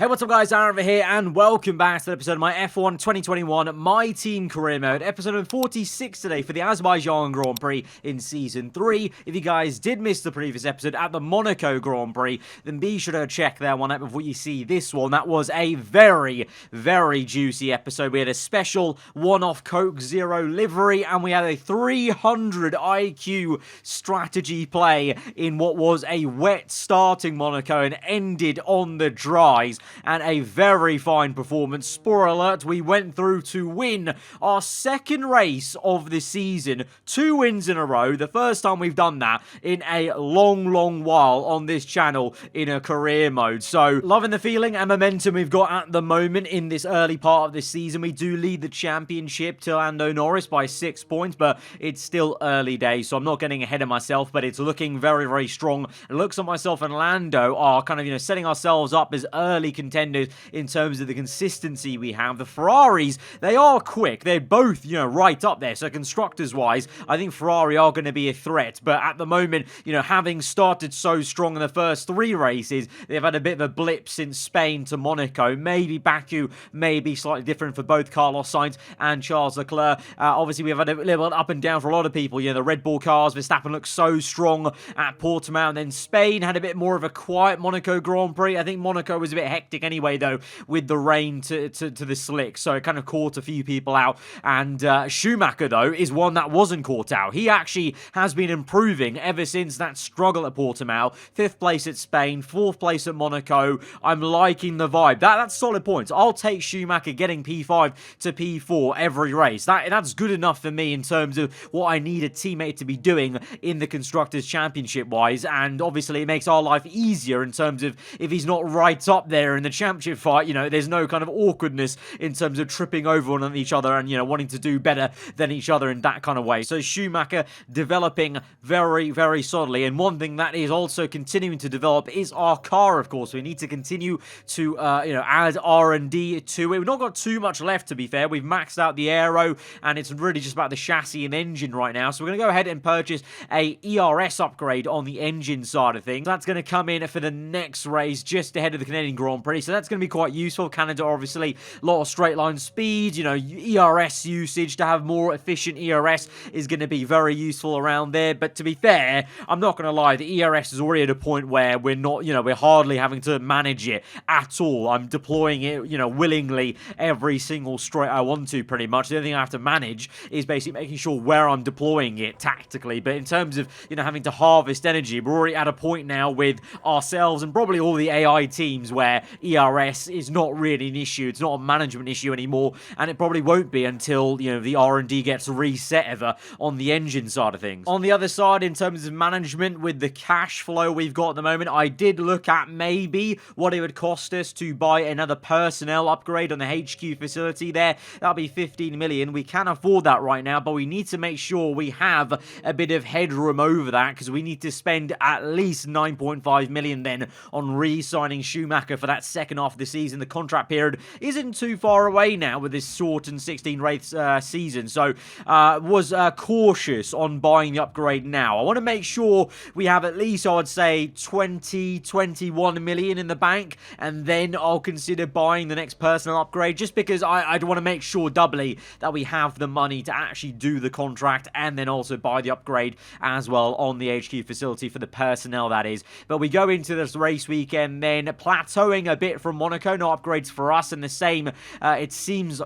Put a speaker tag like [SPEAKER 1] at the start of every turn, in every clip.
[SPEAKER 1] Hey, what's up guys, aarava here, and welcome back to the episode of my F1 2021 MyTeam career mode, episode number 46 today for the Azerbaijan Grand Prix in Season 3. If you guys did miss the previous episode at the Monaco Grand Prix, then be sure to check that one out before you see this one. That was a very, very juicy episode. We had a special one-off Coke Zero livery, and we had a 300 IQ strategy play in what was a wet starting Monaco and ended on the dries. And a very fine performance. Spoiler alert, we went through to win our second race of the season. 2 wins in a row. The first time we've done that in a long, long while on this channel in a career mode. So, loving the feeling and momentum we've got at the moment in this early part of this season. We do lead the championship to Lando Norris by 6 points, but it's still early days, so I'm not getting ahead of myself, but it's looking very, very strong. It looks like myself and Lando are kind of, setting ourselves up as early contenders in terms of the consistency we have. The Ferraris, they are quick. They're both, right up there. So constructors-wise, I think Ferrari are going to be a threat. But at the moment, having started so strong in the first 3 races, they've had a bit of a blip since Spain to Monaco. Maybe Baku may be slightly different for both Carlos Sainz and Charles Leclerc. Obviously, we've had a little bit up and down for a lot of people. The Red Bull cars, Verstappen looked so strong at Portimao. And then Spain had a bit more of a quiet Monaco Grand Prix. I think Monaco was a bit hectic anyway, though, with the rain to the slick, so it kind of caught a few people out. And Schumacher, though, is one that wasn't caught out. He actually has been improving ever since that struggle at Portimao. 5th place at Spain, 4th place at Monaco. I'm liking the vibe. That's solid points. I'll take Schumacher getting P5 to P4 every race. That's good enough for me in terms of what I need a teammate to be doing in the Constructors' Championship-wise, and obviously it makes our life easier in terms of if he's not right up there in the championship fight, there's no kind of awkwardness in terms of tripping over on each other and, wanting to do better than each other in that kind of way. So Schumacher developing very, very solidly. And one thing that is also continuing to develop is our car, of course. We need to continue to, add R&D to it. We've not got too much left, to be fair. We've maxed out the aero, and it's really just about the chassis and engine right now. So we're going to go ahead and purchase a ERS upgrade on the engine side of things. That's going to come in for the next race, just ahead of the Canadian Grand Prix. So that's going to be quite useful. Canada, obviously, a lot of straight line speed, ERS usage. To have more efficient ERS is going to be very useful around there. But to be fair, I'm not going to lie, the ERS is already at a point where we're not, we're hardly having to manage it at all. I'm deploying it, willingly every single straight I want to, pretty much. The only thing I have to manage is basically making sure where I'm deploying it tactically. But in terms of, having to harvest energy, we're already at a point now with ourselves and probably all the AI teams where ERS is not really an issue. It's not a management issue anymore, and it probably won't be until, the R&D gets reset ever on the engine side of things. On the other side, in terms of management, with the cash flow we've got at the moment, I did look at maybe what it would cost us to buy another personnel upgrade on the HQ facility there. That'll be 15 million. We can afford that right now, but we need to make sure we have a bit of headroom over that, because we need to spend at least 9.5 million then on re-signing Schumacher for that second half of the season. The contract period isn't too far away now with this shortened 16-race season, so was cautious on buying the upgrade now. I want to make sure we have at least, I would say, 21 million in the bank, and then I'll consider buying the next personal upgrade, just because I'd want to make sure doubly that we have the money to actually do the contract and then also buy the upgrade as well on the HQ facility for the personnel, that is. But we go into this race weekend then plateauing a bit from Monaco. No upgrades for us, and the same, it seems...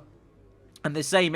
[SPEAKER 1] And the same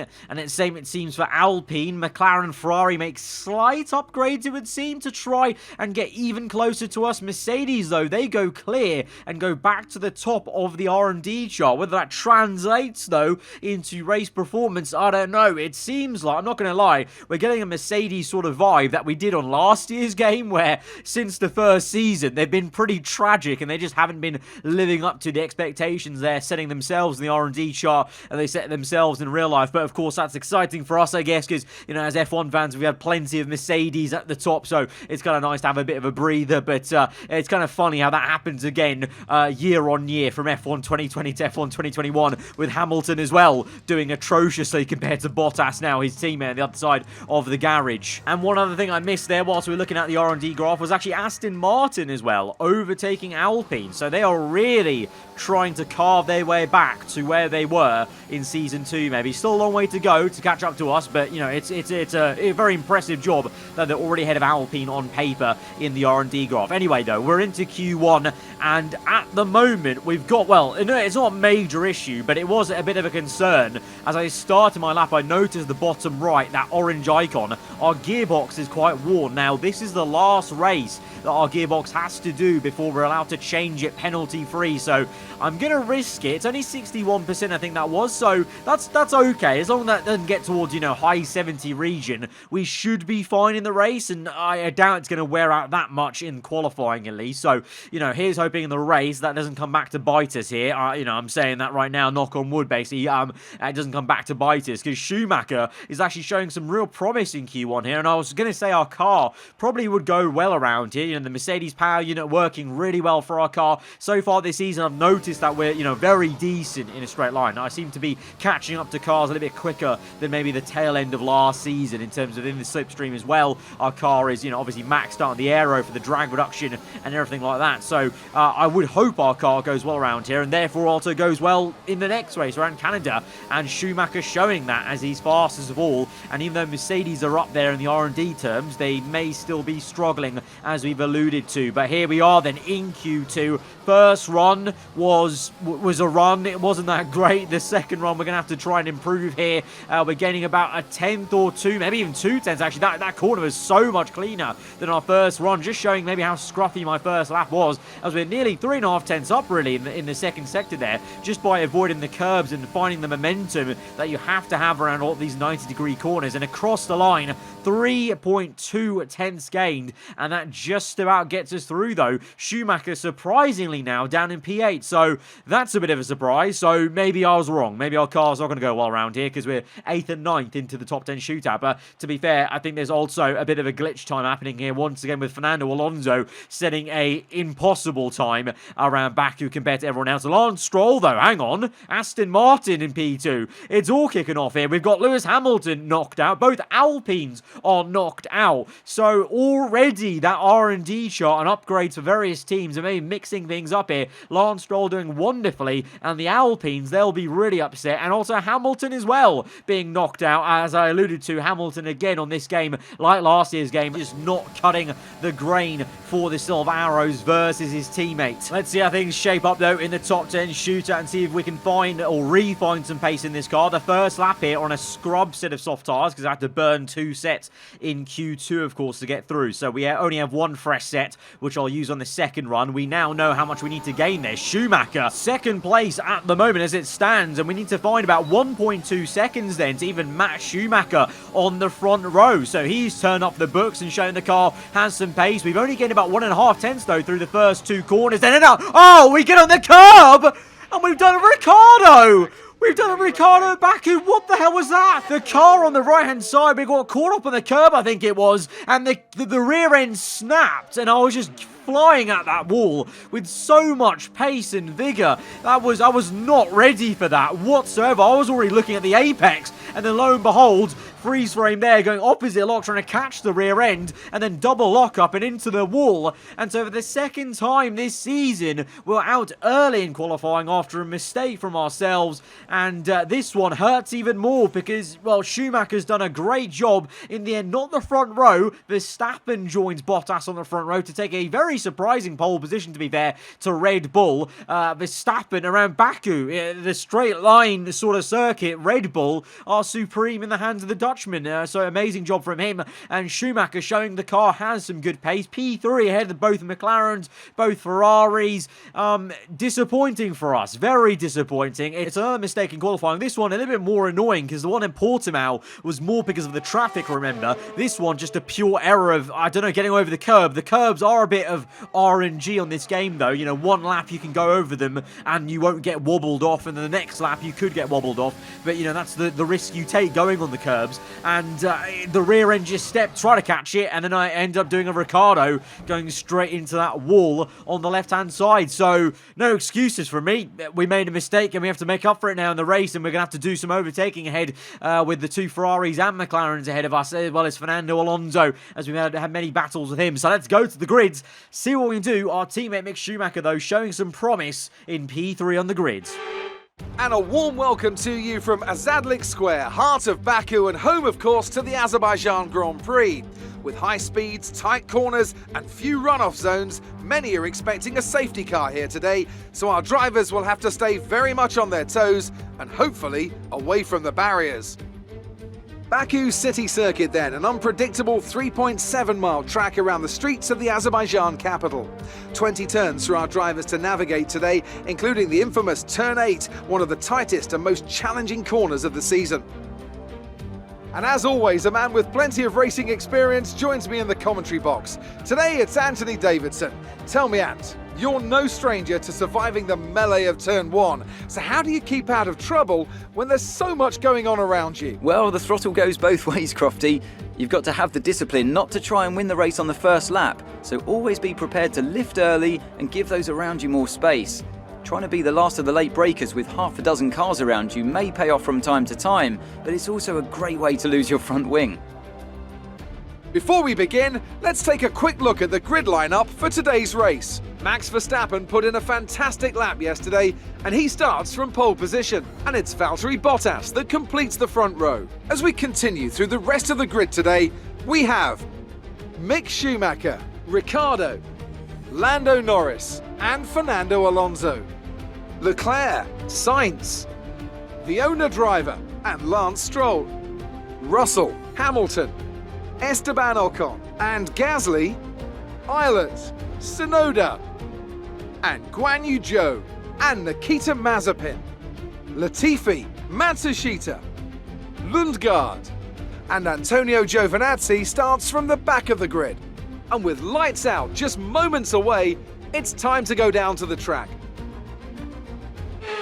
[SPEAKER 1] it seems for Alpine. McLaren, Ferrari make slight upgrades, it would seem, to try and get even closer to us. Mercedes, though, they go clear and go back to the top of the R&D chart. Whether that translates, though, into race performance, I don't know. It seems like, I'm not going to lie, we're getting a Mercedes sort of vibe that we did on last year's game, where since the first season, they've been pretty tragic, and they just haven't been living up to the expectations they're setting themselves in the R&D chart, and they set themselves in real real life. But of course, that's exciting for us, I guess, because, you know, as F1 fans, we've had plenty of Mercedes at the top, so it's kind of nice to have a bit of a breather. But it's kind of funny how that happens again year on year from F1 2020 to F1 2021, with Hamilton as well doing atrociously compared to Bottas now, his teammate on the other side of the garage. And one other thing I missed there whilst we were looking at the R&D graph was actually Aston Martin as well, overtaking Alpine. So they are really trying to carve their way back to where they were in Season 2, maybe. Still a long way to go to catch up to us, but, you know, it's a very impressive job that they're already ahead of Alpine on paper in the R&D graph. Anyway, though, we're into Q1, and at the moment, we've got, well, it's not a major issue, but it was a bit of a concern. As I started my lap, I noticed the bottom right, that orange icon, our gearbox is quite worn. Now, this is the last race that our gearbox has to do before we're allowed to change it penalty-free, so I'm going to risk it. It's only 61%, I think that was, so that's okay. As long as that doesn't get towards, you know, high 70 region, we should be fine in the race, and I doubt it's going to wear out that much in qualifying at least. So, you know, here's hoping in the race that doesn't come back to bite us here. You know, I'm saying that right now, knock on wood, basically. It doesn't come back to bite us, because Schumacher is actually showing some real promise in Q1 here, and I was going to say our car probably would go well around here. You know, the Mercedes power unit working really well for our car. So far this season, I've noticed that we're, you know, very decent in a straight line. I seem to be catching up to cars a little bit quicker than maybe the tail end of last season in terms of in the slipstream as well. Our car is, you know, obviously maxed out on the aero for the drag reduction and everything like that. So I would hope our car goes well around here, and therefore also goes well in the next race around Canada. And Schumacher showing that as he's fastest of all. And even though Mercedes are up there in the R&D terms, they may still be struggling, as we've alluded to. But here we are then in Q2. First run was a run. It wasn't that great. The second run, we're going to have to try and improve here. We're gaining about a tenth or two, maybe even 2 tenths. Actually, that corner was so much cleaner than our first run, just showing maybe how scruffy my first lap was, as we're nearly 3.5 tenths up, really, in the second sector there, just by avoiding the curbs and finding the momentum that you have to have around all these 90-degree corners. And across the line, 3.2 tenths gained, and that just about gets us through, though. Schumacher surprisingly now down in P8, so that's a bit of a surprise. So maybe I was wrong. Maybe our car's not going to go well around here, because we're 8th and 9th into the top 10 shootout. But to be fair, I think there's also a bit of a glitch time happening here once again, with Fernando Alonso setting a impossible time around Baku compared to everyone else. Lance Stroll, though, hang on, Aston Martin in P2. It's all kicking off here. We've got Lewis Hamilton knocked out. Both Alpines are knocked out. So already that R&D chart and upgrades for various teams are maybe mixing things up here. Lance Stroll doing wonderfully, and the Alpines, they'll be really upset. And also Hamilton as well being knocked out. As I alluded to, Hamilton again on this game, like last year's game, just not cutting the grain for the Silver Arrows versus his teammates. Let's see how things shape up, though, in the top 10 shootout, and see if we can find or re-find some pace in this car. The first lap here on a scrub set of soft tyres, because I had to burn 2 sets in Q2, of course, to get through. So we only have 1 fresh set, which I'll use on the second run. We now know how much we need to gain there. Schumacher, second place at the moment as it stands, and we need to find about 1.2 seconds then to even match Schumacher on the front row. So he's turned up the books and shown the car has some pace. We've only gained about 1.5 tenths, though, through the first 2 corners. Then, oh, we get on the curb, and we've done a Ricardo. We've done a Ricardo Baku. What the hell was that? The car on the right-hand side, we got caught up on the curb, I think it was, and the rear end snapped, and I was just flying at that wall with so much pace and vigor. I was not ready for that whatsoever. I was already looking at the apex, and then lo and behold, freeze frame there, going opposite lock, trying to catch the rear end, and then double lock up and into the wall. And so for the second time this season, we're out early in qualifying after a mistake from ourselves. And this one hurts even more because, well, Schumacher's done a great job in the end. Not the front row. Verstappen joins Bottas on the front row to take a very surprising pole position, to be fair, to Red Bull. Verstappen around Baku, the straight line sort of circuit, Red Bull are supreme in the hands of the Dutchman. So amazing job from him. And Schumacher showing the car has some good pace. P3 ahead of both McLarens, both Ferraris. Disappointing for us. Very disappointing. It's another mistake in qualifying. This one a little bit more annoying because the one in Portimao was more because of the traffic, remember. This one just a pure error of, I don't know, getting over the curb. The curbs are a bit of RNG on this game though. You know, one lap you can go over them and you won't get wobbled off, and then the next lap you could get wobbled off. But you know, that's the risk you take going on the curbs. And the rear end just stepped, try to catch it, and then I end up doing a Ricardo going straight into that wall on the left hand side. So no excuses for me. We made a mistake and we have to make up for it now in the race, and we're gonna have to do some overtaking ahead with the two Ferraris and McLarens ahead of us, as well as Fernando Alonso, as we've had many battles with him. So let's go to the grids, see what we can do. Our teammate Mick Schumacher though showing some promise in P3 on the grids.
[SPEAKER 2] And a warm welcome to you from Azadlik Square, heart of Baku and home of course to the Azerbaijan Grand Prix. With high speeds, tight corners and few runoff zones, many are expecting a safety car here today, so our drivers will have to stay very much on their toes and hopefully away from the barriers. Baku City Circuit then, an unpredictable 3.7-mile track around the streets of the Azerbaijan capital. 20 turns for our drivers to navigate today, including the infamous Turn 8, one of the tightest and most challenging corners of the season. And as always, a man with plenty of racing experience joins me in the commentary box. Today it's Anthony Davidson. Tell me, Ant, you're no stranger to surviving the melee of Turn 1, so how do you keep out of trouble when there's so much going on around you?
[SPEAKER 3] Well, the throttle goes both ways, Crofty. You've got to have the discipline not to try and win the race on the first lap, so always be prepared to lift early and give those around you more space. Trying to be the last of the late breakers with half a dozen cars around you may pay off from time to time, but it's also a great way to lose your front wing.
[SPEAKER 2] Before we begin, let's take a quick look at the grid lineup for today's race. Max Verstappen put in a fantastic lap yesterday, and he starts from pole position. And it's Valtteri Bottas that completes the front row. As we continue through the rest of the grid today, we have Mick Schumacher, Ricciardo, Lando Norris, and Fernando Alonso, Leclerc, Sainz, the owner driver, and Lance Stroll, Russell, Hamilton, Esteban Ocon, and Gasly, Islet, Tsunoda, and Guan Yu Zhou, and Nikita Mazepin, Latifi, Matsushita, Lundgaard, and Antonio Giovinazzi starts from the back of the grid. And with lights out just moments away, it's time to go down to the track.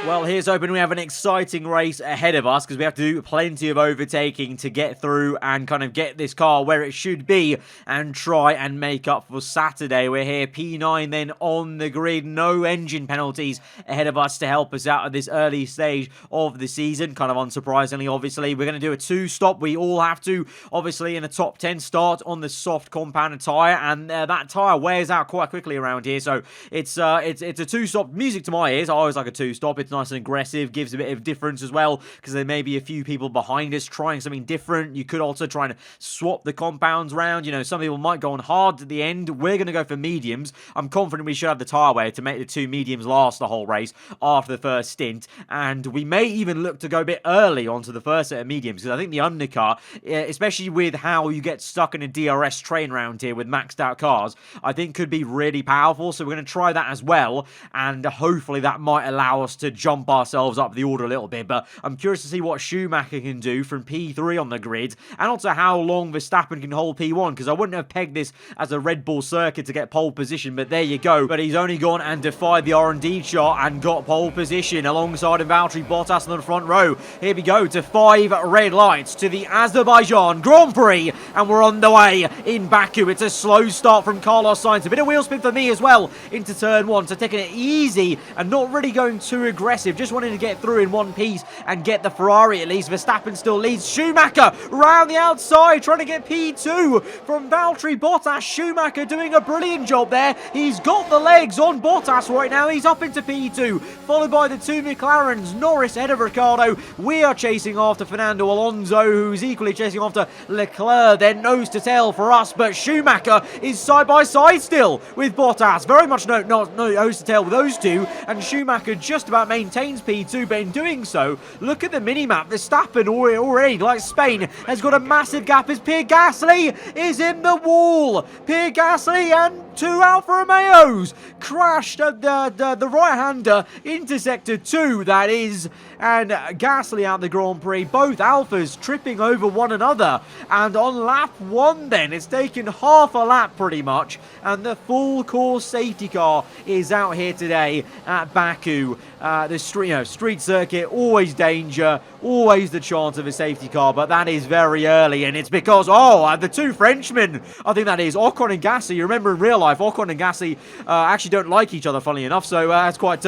[SPEAKER 1] Well, here's hoping we have an exciting race ahead of us, because we have to do plenty of overtaking to get through and kind of get this car where it should be and try and make up for Saturday. We're here, P9 then on the grid. No engine penalties ahead of us to help us out at this early stage of the season. Kind of unsurprisingly, obviously. We're going to do a two-stop. We all have to, obviously, in the top 10 start on the soft compounded tyre, and that tyre wears out quite quickly around here. So it's a two-stop. Music to my ears. I always like a two-stop. It's nice and aggressive, gives a bit of difference as well, because there may be a few people behind us trying something different. You could also try and swap the compounds around. You know, some people might go on hard at the end. We're going to go for mediums. I'm confident we should have the tyre wear to make the two mediums last the whole race after the first stint, and we may even look to go a bit early onto the first set of mediums, because I think the undercar, especially with how you get stuck in a DRS train round here with maxed out cars, I think could be really powerful. So we're going to try that as well, and hopefully that might allow us to jump ourselves up the order a little bit. But I'm curious to see what Schumacher can do from P3 on the grid, and also how long Verstappen can hold P1, because I wouldn't have pegged this as a Red Bull circuit to get pole position, but there you go. But he's only gone and defied the R&D chart and got pole position alongside Valtteri Bottas on the front row. Here we go to 5 red lights to the Azerbaijan Grand Prix, and we're on the way in Baku. It's a slow start from Carlos Sainz, a bit of wheel spin for me as well into turn 1, so taking it easy and not really going too aggressive, just wanting to get through in one piece and get the Ferrari at least. Verstappen still leads. Schumacher round the outside trying to get P2 from Valtteri Bottas. Schumacher doing a brilliant job there. He's got the legs on Bottas right now. He's up into P2, followed by the two McLarens. Norris ahead of Ricciardo. We are chasing after Fernando Alonso, who's equally chasing after Leclerc. They're nose to tail for us, but Schumacher is side by side still with Bottas. Very much no nose to tail with those two, and Schumacher just about made maintains P2, but in doing so, look at the minimap. Verstappen already, like Spain, has got a massive gap as Pierre Gasly is in the wall. Pierre Gasly and 2 Alfa Romeos crashed at the right-hander into Sector 2, that is, and Gasly out the Grand Prix, both Alphas tripping over one another, and on lap 1 then, it's taken half a lap pretty much, and the full course safety car is out here today at Baku. The street circuit, always danger, always the chance of a safety car, but that is very early, and it's because, the 2 Frenchmen, I think that is, Ocon and Gasly. You remember in real life, Ocon and Gasly actually don't like each other, funnily enough, so that's quite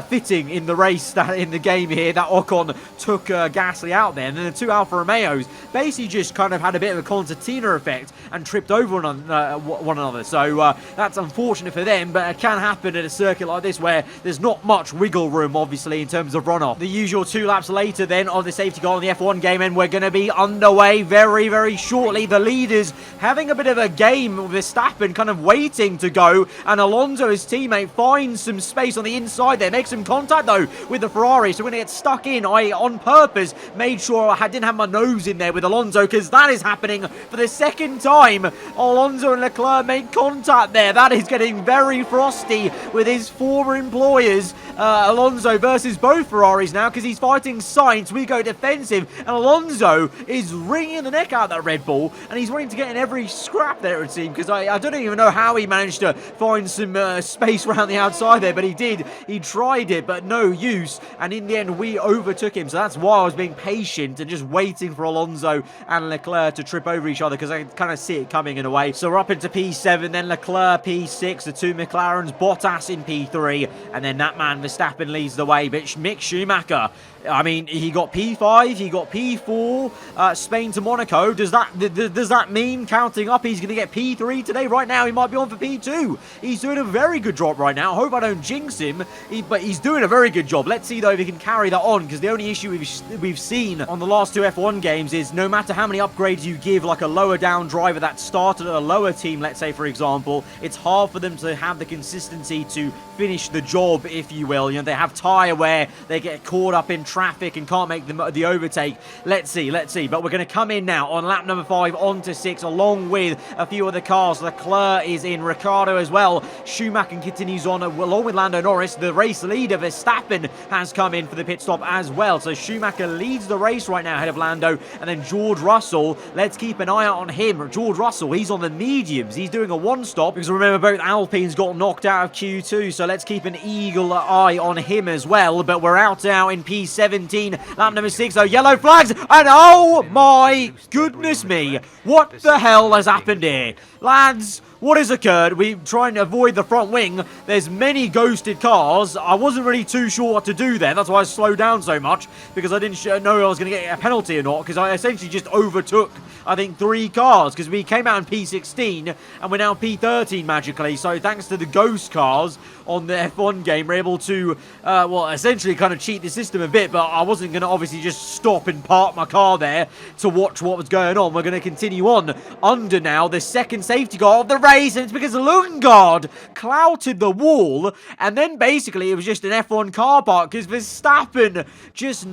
[SPEAKER 1] fitting in the race, that in the game here, that Ocon took Gasly out there, and then the 2 Alfa Romeos basically just kind of had a bit of a concertina effect and tripped over one another, so that's unfortunate for them, but it can happen at a circuit like this where there's not much wiggle room, obviously, in terms of runoff. The usual 2 laps later then of the safety car on the F1 game, and we're going to be underway very, very shortly. The leaders having a bit of a game with Verstappen kind of waiting to go, and Alonso, his teammate, finds some space on the inside there, makes some contact though with the Ferrari, so we're going to get stuck in. I on purpose made sure I didn't have my nose in there with Alonso, because that is happening for the second time. Alonso and Leclerc made contact there. That is getting very frosty with his former employers. Alonso versus both Ferraris now, because he's fighting Sainz. We go defensive, and Alonso is wringing the neck out of that Red Bull, and he's wanting to get in every scrap there, it seems, because I don't even know how he managed to find some space around the outside there, but he did. He tried it, but no use, and in the end, we overtook him, so that's why I was being patient and just waiting for Alonso and Leclerc to trip over each other, because I kind of see it coming in a way. So we're up into P7, then Leclerc P6, the 2 McLarens, Bottas in P3, and then that man Verstappen leads the way, but Mick Schumacher, I mean, he got P5, he got P4, Spain to Monaco. Does that mean, counting up, he's going to get P3 today? Right now, he might be on for P2. He's doing a very good job right now. I hope I don't jinx him, but he's doing a very good job. Let's see, though, if he can carry that on, because the only issue we've seen on the last 2 F1 games is no matter how many upgrades you give, like a lower down driver that started at a lower team, let's say, for example, it's hard for them to have the consistency to finish the job, if you will. You know, they have tyre wear, they get caught up in traffic and can't make the overtake. Let's see. But we're going to come in now on lap number 5 on to 6, along with a few other cars. Leclerc is in, Ricciardo as well. Schumacher continues on along with Lando Norris. The race leader Verstappen has come in for the pit stop as well. So Schumacher leads the race right now ahead of Lando, and then George Russell. Let's keep an eye out on him. George Russell, he's on the mediums. He's doing a 1-stop, because remember, both Alpines got knocked out of Q2, so let's keep an eagle eye on him as well. But we're out now in P17, lap number 6, though. Yellow flags, and oh my goodness me, what the hell has happened here? Lads, what has occurred? We're trying to avoid the front wing. There's many ghosted cars. I wasn't really too sure what to do there. That's why I slowed down so much, because I didn't know I was going to get a penalty or not, because I essentially just overtook, I think, 3 cars, because we came out in P16 and we're now P13 magically. So thanks to the ghost cars on the F1 game, we're able to, essentially kind of cheat the system a bit, but I wasn't going to obviously just stop and park my car there to watch what was going on. We're going to continue on under now the second safety car of the race, and it's because Lundgaard clouted the wall, and then basically it was just an F1 car park, because Verstappen just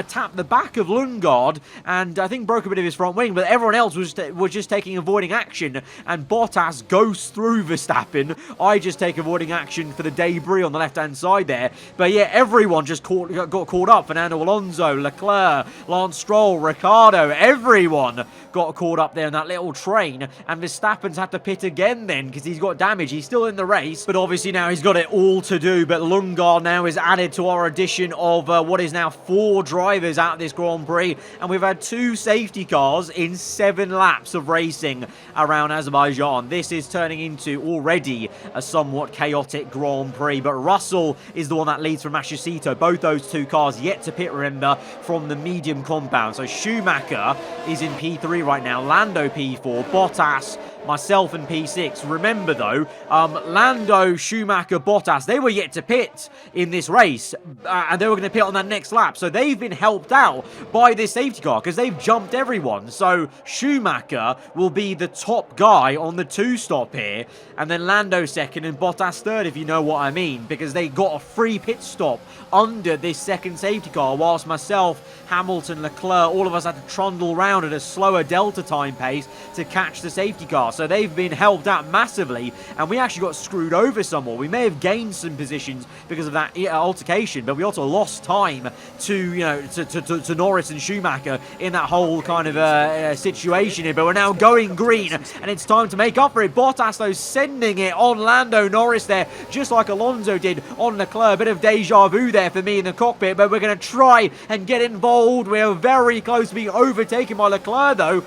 [SPEAKER 1] tapped the back of Lundgaard, and I think broke a bit of his front wing, but everyone else was just taking avoiding action, and Bottas goes through Verstappen. I just take avoiding action for the debris on the left-hand side there. But yeah, everyone just got caught up. Fernando Alonso, Leclerc, Lance Stroll, Ricciardo, everyone got caught up there in that little train. And Verstappen's had to pit again then, because he's got damage. He's still in the race, but obviously now he's got it all to do. But Lundgaard now is added to our addition of what is now 4 drivers at this Grand Prix. And we've had 2 safety cars in 7 laps of racing around Azerbaijan. This is turning into already a somewhat chaotic Grand Prix, but Russell is the one that leads from Machicito. Both those 2 cars yet to pit, remember, from the medium compound. So Schumacher is in P3 right now, Lando P4, Bottas myself and P6. Remember, though, Lando, Schumacher, Bottas, they were yet to pit in this race, and they were going to pit on that next lap. So they've been helped out by this safety car because they've jumped everyone. So Schumacher will be the top guy on the 2-stop here, and then Lando second and Bottas third, if you know what I mean, because they got a free pit stop under this second safety car, whilst myself, Hamilton, Leclerc, all of us had to trundle round at a slower delta time pace to catch the safety car. So they've been helped out massively, and we actually got screwed over somewhat. We may have gained some positions because of that altercation, but we also lost time to Norris and Schumacher in that whole kind of situation here. But we're now going green, and it's time to make up for it. Bottas, though, sending it on Lando Norris there, just like Alonso did on Leclerc. A bit of deja vu there for me in the cockpit, but we're going to try and get involved. We're very close to being overtaken by Leclerc, though.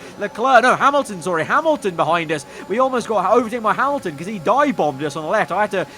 [SPEAKER 1] Hamilton behind us. We almost got overtaken by Hamilton because he dive-bombed us on the left.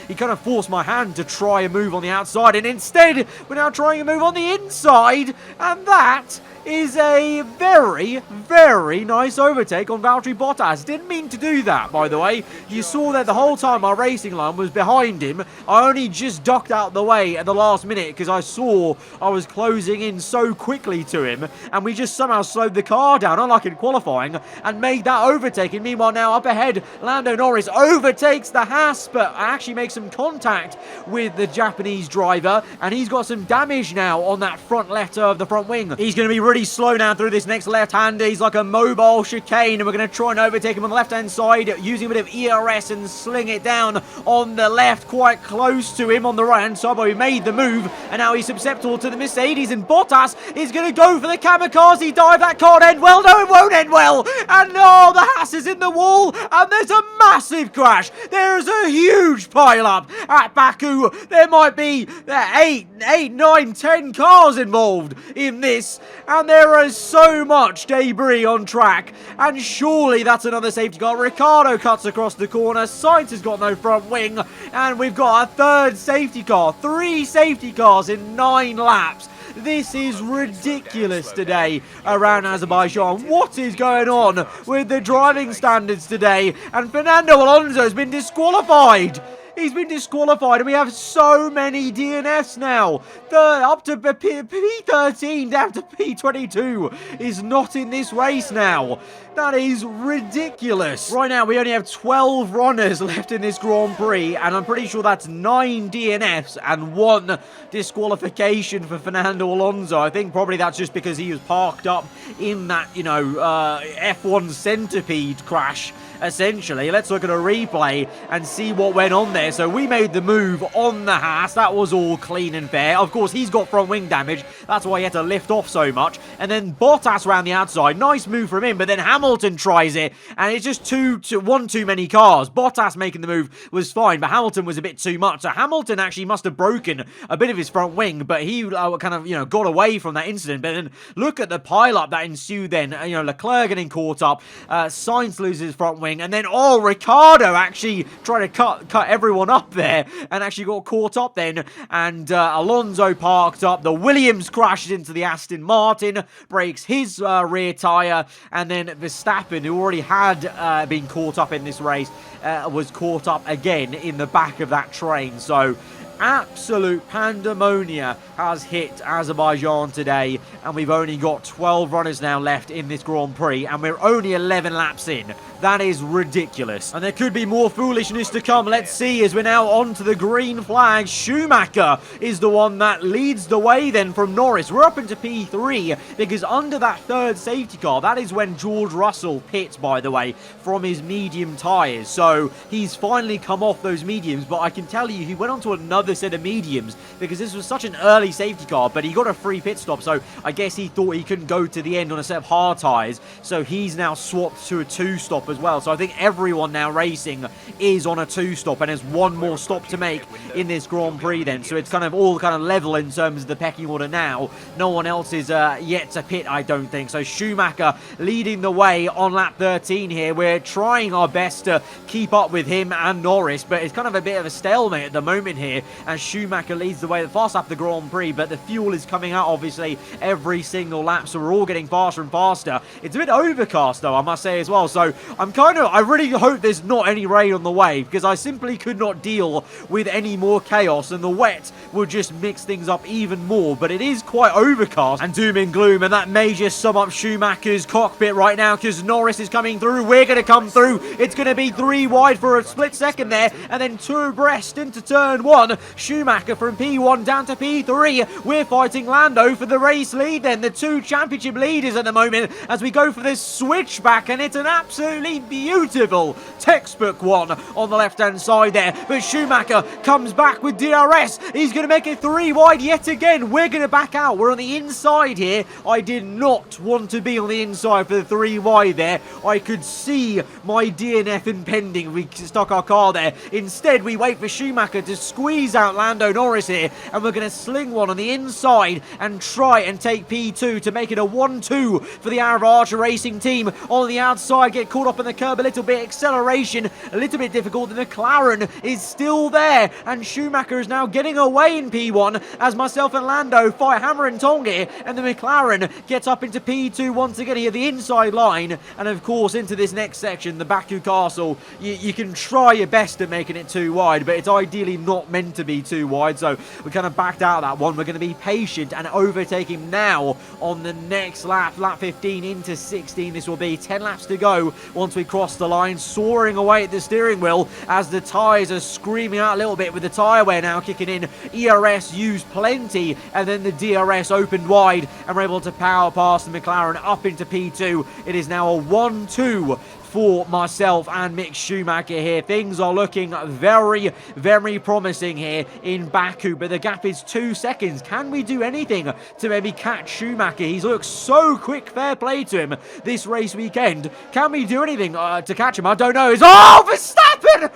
[SPEAKER 1] He kind of forced my hand to try and move on the outside, and instead we're now trying to move on the inside, and that is a very, very nice overtake on Valtteri Bottas. Didn't mean to do that, by the way. You saw that the whole time our racing line was behind him. I only just ducked out the way at the last minute because I saw I was closing in so quickly to him, and we just somehow slowed the car down, unlike in qualifying, and made that overtake. And meanwhile, now up ahead, Lando Norris overtakes the Haas, but actually makes some contact with the Japanese driver, and he's got some damage now on that front left of the front wing. He's going to be really slow now through this next left-hander. He's like a mobile chicane, and we're going to try and overtake him on the left-hand side using a bit of ERS and sling it down on the left, quite close to him on the right-hand side, but we made the move, and now he's susceptible to the Mercedes, and Bottas is going to go for the kamikaze dive. That can't end well. No, it won't end well. And no, the Haas is in the wall, and there's a massive crash. There's a huge pile-up at Baku. There might be 8, 9, 10 cars involved in this, and there is so much debris on track, and surely that's another safety car. Ricciardo cuts across the corner. Sainz has got no front wing, and we've got a third safety car. 3 safety cars in 9 laps. This is ridiculous today around Azerbaijan. What is going on with the driving standards today? And Fernando Alonso has been disqualified. He's been disqualified, and we have so many DNFs now. Up to P13 down to P22 is not in this race now. That is ridiculous. Right now, we only have 12 runners left in this Grand Prix, and I'm pretty sure that's 9 DNFs and 1 disqualification for Fernando Alonso. I think probably that's just because he was parked up in that, F1 centipede crash, essentially. Let's look at a replay and see what went on there. So we made the move on the Haas. That was all clean and fair. Of course, he's got front wing damage. That's why he had to lift off so much. And then Bottas around the outside. Nice move from him, but then Hamilton tries it, and it's just one too many cars. Bottas making the move was fine, but Hamilton was a bit too much. So Hamilton actually must have broken a bit of his front wing, but he got away from that incident. But then look at the pile-up that ensued then. Leclerc getting caught up. Sainz loses his front wing. And then, Ricciardo actually tried to cut everyone up there and actually got caught up then. And Alonso parked up. The Williams crashes into the Aston Martin, breaks his rear tyre. And then Verstappen, who already had been caught up in this race, was caught up again in the back of that train. So absolute pandemonia has hit Azerbaijan today, and we've only got 12 runners now left in this Grand Prix, and we're only 11 laps in. That is ridiculous. And there could be more foolishness to come. Let's see, as we're now on to the green flag. Schumacher is the one that leads the way then from Norris. We're up into P3 because under that third safety car, that is when George Russell pits, by the way, from his medium tyres. So he's finally come off those mediums, but I can tell you he went on to another set of mediums because this was such an early safety car, but he got a free pit stop, so I guess he thought he couldn't go to the end on a set of hard tyres, so he's now swapped to a 2-stop as well. So I think everyone now racing is on a 2-stop, and there's one more stop to make in this Grand Prix then, so it's all level in terms of the pecking order now. No one else is yet to pit, I don't think. So Schumacher leading the way on lap 13 here. We're trying our best to keep up with him and Norris, but it's kind of a bit of a stalemate at the moment here, and Schumacher leads the way the fast lap of the Grand Prix, but the fuel is coming out obviously every single lap, so we're all getting faster and faster. It's a bit overcast though, I must say as well, so I really hope there's not any rain on the way, because I simply could not deal with any more chaos, and the wet would just mix things up even more. But it is quite overcast and doom and gloom, and that may just sum up Schumacher's cockpit right now, because Norris is coming through. We're going to come through. It's going to be 3 wide for a split second there, and then 2 abreast into turn 1. Schumacher from P1 down to P3. We're fighting Lando for the race lead then, the 2 championship leaders at the moment, as we go for this switchback, and it's an absolutely beautiful textbook one on the left-hand side there. But Schumacher comes back with DRS. He's going to make it 3 wide yet again. We're going to back out. We're on the inside here. I did not want to be on the inside for the 3 wide there. I could see my DNF impending. We stuck our car there. Instead, we wait for Schumacher to squeeze out Lando Norris here, and we're going to sling one on the inside and try and take P2 to make it a 1-2 for the aarava Archer Racing team. On the outside, get caught up in the curb a little bit. Acceleration a little bit difficult. The McLaren is still there, and Schumacher is now getting away in P1 as myself and Lando fight hammer and tong here, and the McLaren gets up into P2 once again here, the inside line, and of course into this next section, the Baku Castle. You can try your best at making it too wide, but it's ideally not meant to be too wide, so we kind of backed out that one. We're going to be patient and overtake him now on the next lap, lap 15 into 16. This will be 10 laps to go once we cross the line, soaring away at the steering wheel as the tyres are screaming out a little bit with the tyre wear now kicking in. ERS used plenty, and then the DRS opened wide, and we're able to power past the McLaren up into P2. It is now a 1-2 for myself and Mick Schumacher here. Things are looking very, very promising here in Baku, but the gap is 2 seconds. Can we do anything to maybe catch Schumacher? He's looked so quick, fair play to him this race weekend. Can we do anything to catch him? I don't know. Verstappen!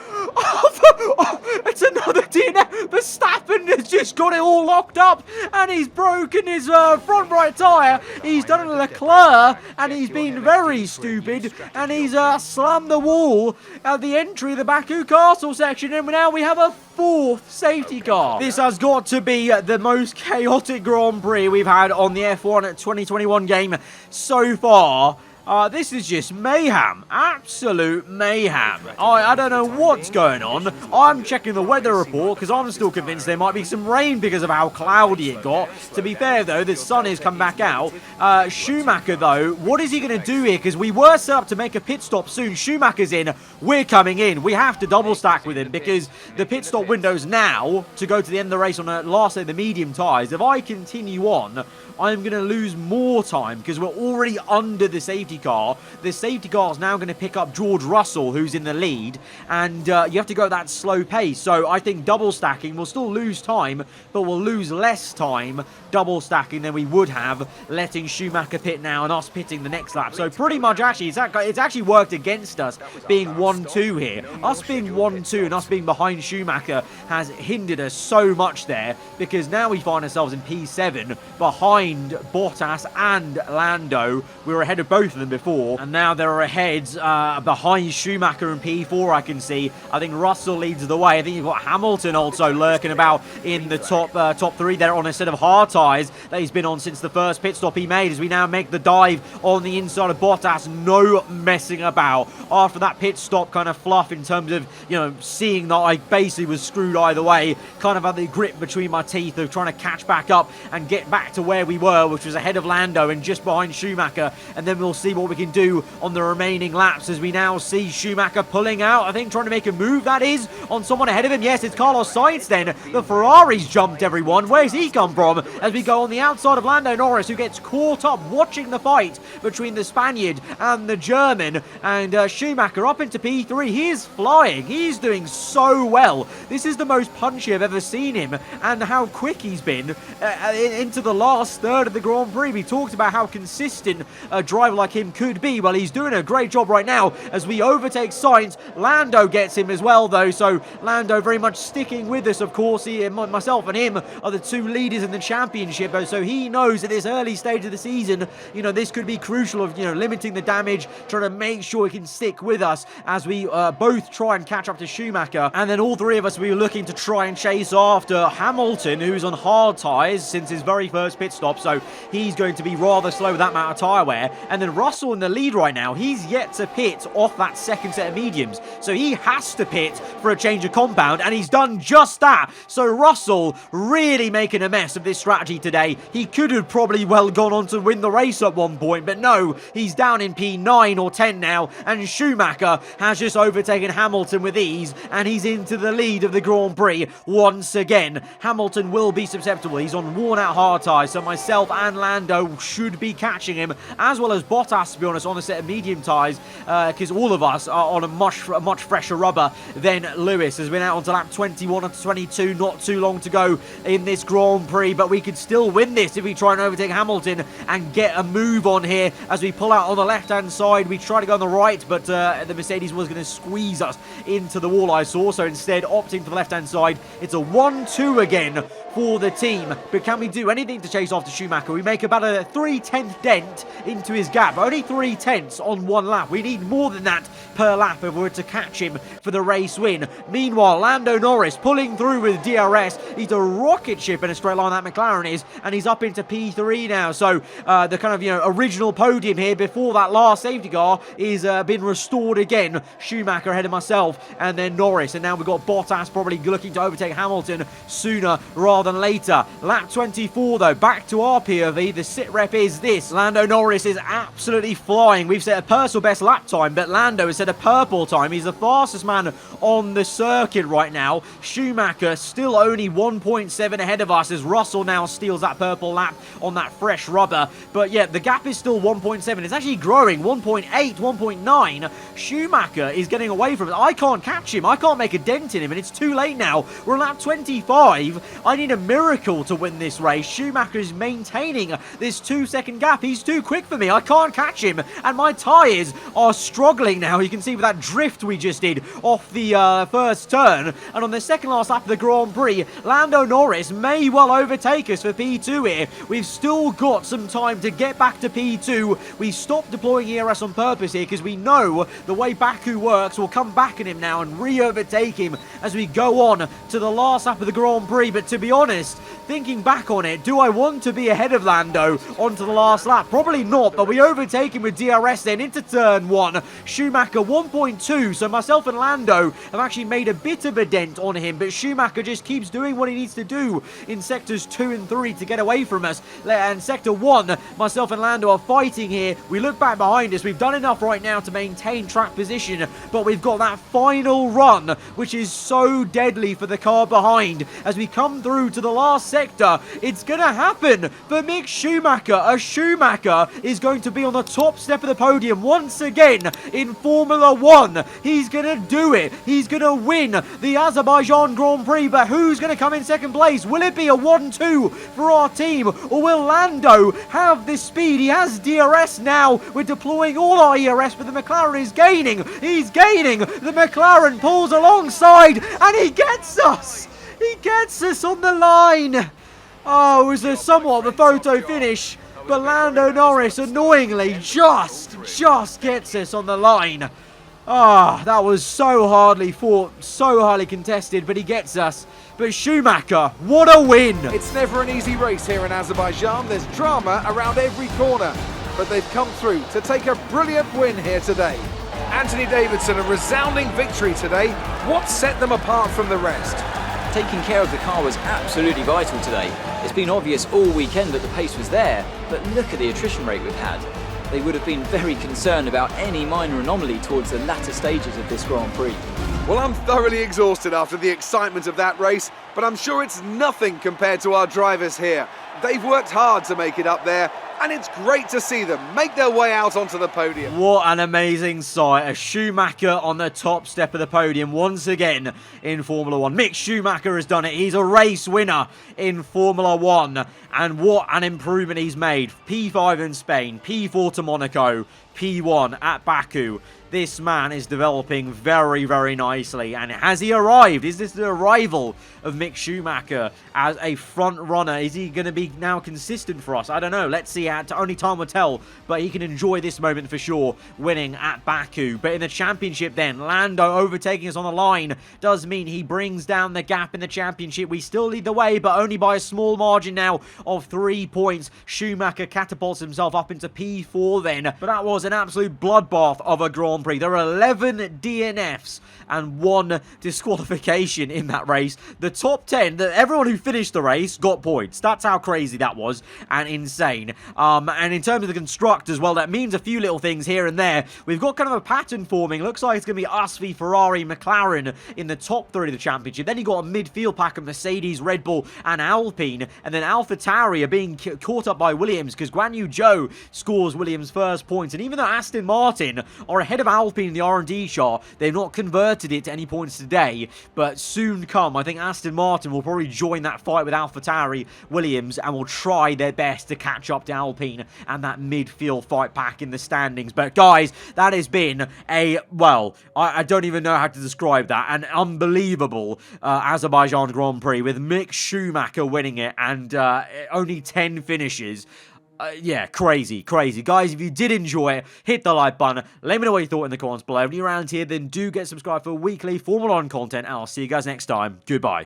[SPEAKER 1] It's another DNF. Verstappen has just got it all locked up, and he's broken his front right tyre. He's done a Leclerc, and he's been very stupid, and he's slammed the wall at the entry of the Baku Castle section, and now we have a 4th safety car. This has got to be the most chaotic Grand Prix we've had on the F1 2021 game so far. This is just mayhem. Absolute mayhem. I don't know what's going on. I'm checking the weather report because I'm still convinced there might be some rain because of how cloudy it got. To be fair, though, the sun has come back out. Schumacher, though, what is he going to do here? Because we were set up to make a pit stop soon. Schumacher's in. We're coming in. We have to double stack with him because the pit stop window's now to go to the end of the race on the last of the medium tyres. If I continue on, I'm going to lose more time because we're already under the safety car. The safety car is now going to pick up George Russell, who's in the lead, and you have to go at that slow pace. So I think double stacking, we'll still lose time, but we'll lose less time double stacking than we would have letting Schumacher pit now and us pitting the next lap. So pretty much actually, it's actually worked against us being 1-2 here. Us being 1-2 and us being behind Schumacher has hindered us so much there, because now we find ourselves in P7 behind Bottas and Lando. We were ahead of both of them before, and now they're ahead behind Schumacher in P4. I can see. I think Russell leads the way. I think you've got Hamilton also lurking about in the top 3 there on a set of hard tyres that he's been on since the first pit stop he made, as we now make the dive on the inside of Bottas. No messing about after that pit stop kind of fluff in terms of, you know, seeing that I basically was screwed either way. Kind of had the grip between my teeth of trying to catch back up and get back to where we were, which was ahead of Lando and just behind Schumacher, and then we'll see what we can do on the remaining laps, as we now see Schumacher pulling out, I think trying to make a move, that is, on someone ahead of him. Yes, it's Carlos Sainz then. The Ferrari's jumped everyone. Where's he come from? As we go on the outside of Lando Norris, who gets caught up watching the fight between the Spaniard and the German, and Schumacher up into P3. He is flying. He's doing so well. This is the most punchy I've ever seen him, and how quick he's been into the last third of the Grand Prix. We talked about how consistent a driver like him could be. Well, he's doing a great job right now as we overtake Sainz. Lando gets him as well, though, so Lando very much sticking with us, of course. Myself and him are the 2 leaders in the championship, so he knows at this early stage of the season, you know, this could be crucial of, you know, limiting the damage, trying to make sure he can stick with us as we both try and catch up to Schumacher. And then all 3 of us will be looking to try and chase after Hamilton, who's on hard tyres since his very first pit stop, so he's going to be rather slow with that amount of tyre wear. And then Russell Russell in the lead right now. He's yet to pit off that second set of mediums. So he has to pit for a change of compound, and he's done just that. So Russell really making a mess of this strategy today. He could have probably well gone on to win the race at one point, but no, he's down in P9 or 10 now, and Schumacher has just overtaken Hamilton with ease, and he's into the lead of the Grand Prix once again. Hamilton will be susceptible. He's on worn-out hard tyres, so myself and Lando should be catching him, as well as Bottas, to be honest, on a set of medium tyres, because all of us are on a much fresher rubber than Lewis. Has been out onto lap 21 and 22, not too long to go in this Grand Prix, but we could still win this if we try and overtake Hamilton and get a move on here as we pull out on the left-hand side. We try to go on the right, but the Mercedes was going to squeeze us into the wall, I saw, so instead opting for the left-hand side. It's a 1-2 again for the team, but can we do anything to chase after Schumacher? We make about a 3/10 dent into his gap, only 3/10 on one lap. We need more than that per lap if we're to catch him for the race win. Meanwhile, Lando Norris pulling through with DRS. He's a rocket ship in a straight line, that McLaren is, and he's up into P3 now. So the kind of, original podium here before that last safety car is been restored again. Schumacher ahead of myself, and then Norris, and now we've got Bottas probably looking to overtake Hamilton sooner rather than later. Lap 24 though, back to our POV. The sit rep is this. Lando Norris is absolutely flying. We've set a personal best lap time, but Lando has set a purple time. He's the fastest man on the circuit right now. Schumacher still only 1.7 ahead of us as Russell now steals that purple lap on that fresh rubber. But yeah, the gap is still 1.7. It's actually growing, 1.8, 1.9. Schumacher is getting away from it. I can't catch him. I can't make a dent in him, and it's too late now. We're on lap 25. I need a miracle to win this race. Schumacher is maintaining this 2-second gap. He's too quick for me. I can't catch him, and my tyres are struggling now. You can see with that drift we just did off the first turn, and on the second last lap of the Grand Prix, Lando Norris may well overtake us for P2 here. We've still got some time to get back to P2. We stopped deploying ERS on purpose here because we know the way BAKU works. We'll come back at him now and re-overtake him as we go on to the last lap of the Grand Prix. But to be honest, thinking back on it, do I want to be ahead of Lando onto the last lap? Probably not, but we overtake him with DRS then into turn 1. Schumacher 1.2, so myself and Lando have actually made a bit of a dent on him, but Schumacher just keeps doing what he needs to do in sectors 2 and 3 to get away from us. And sector 1, myself and Lando are fighting here. We look back behind us. We've done enough right now to maintain track position, but we've got that final run, which is so deadly for the car behind. As we come through to the last sector, it's going to happen for Mick Schumacher. A Schumacher is going to be on the top step of the podium once again in Formula 1. He's going to do it. He's going to win the Azerbaijan Grand Prix, but who's going to come in second place? Will it be a 1-2 for our team, or will Lando have this speed? He has DRS now. We're deploying all our ERS, but the McLaren is gaining. He's gaining. The McLaren pulls alongside, and he gets us. He gets us on the line. Oh, it was a somewhat of a photo finish, but Lando Norris annoyingly just gets us on the line. That was so hardly fought, so highly contested, but he gets us. But Schumacher, what a win!
[SPEAKER 2] It's never an easy race here in Azerbaijan. There's drama around every corner, but they've come through to take a brilliant win here today. Anthony Davidson, a resounding victory today. What set them apart from the rest?
[SPEAKER 3] Taking care of the car was absolutely vital today. It's been obvious all weekend that the pace was there, but look at the attrition rate we've had. They would have been very concerned about any minor anomaly towards the latter stages of this Grand Prix.
[SPEAKER 2] Well, I'm thoroughly exhausted after the excitement of that race, but I'm sure it's nothing compared to our drivers here. They've worked hard to make it up there, and it's great to see them make their way out onto the podium.
[SPEAKER 1] What an amazing sight. A Schumacher on the top step of the podium once again in Formula 1. Mick Schumacher has done it. He's a race winner in Formula 1. And what an improvement he's made. P5 in Spain, P4 to Monaco, P1 at Baku. This man is developing very, very nicely. And has he arrived? Is this the arrival of Mick Schumacher as a front runner? Is he going to be now consistent for us? I don't know. Let's see at. Only time will tell, but he can enjoy this moment for sure, winning at Baku. But in the championship then, Lando overtaking us on the line does mean he brings down the gap in the championship. We still lead the way, but only by a small margin now of 3 points. Schumacher catapults himself up into P4 then, but that was an absolute bloodbath of a Grand Prix. There are 11 DNFs and 1 disqualification in that race. The top 10, everyone who finished the race got points. That's how crazy that was and insane. And in terms of the constructors, well, that means a few little things here and there. We've got kind of a pattern forming. Looks like it's going to be us v Ferrari, McLaren in the top 3 of the championship. Then you got a midfield pack of Mercedes, Red Bull and Alpine, and then AlphaTauri are being caught up by Williams because Guan Yu Zhou scores Williams' first points. And even though Aston Martin are ahead of Alpine in the R&D chart, they've not converted it to any points today, but soon come. I think Aston Martin will probably join that fight with AlphaTauri, Williams, and will try their best to catch up to Alpine and that midfield fight pack in the standings. But guys, that has been a, well, I don't even know how to describe that, an unbelievable Azerbaijan Grand Prix with Mick Schumacher winning it and only 10 finishes. Yeah, crazy. Guys, if you did enjoy it, hit the like button. Let me know what you thought in the comments below. If you're around here, then do get subscribed for weekly Formula 1 content, and I'll see you guys next time. Goodbye.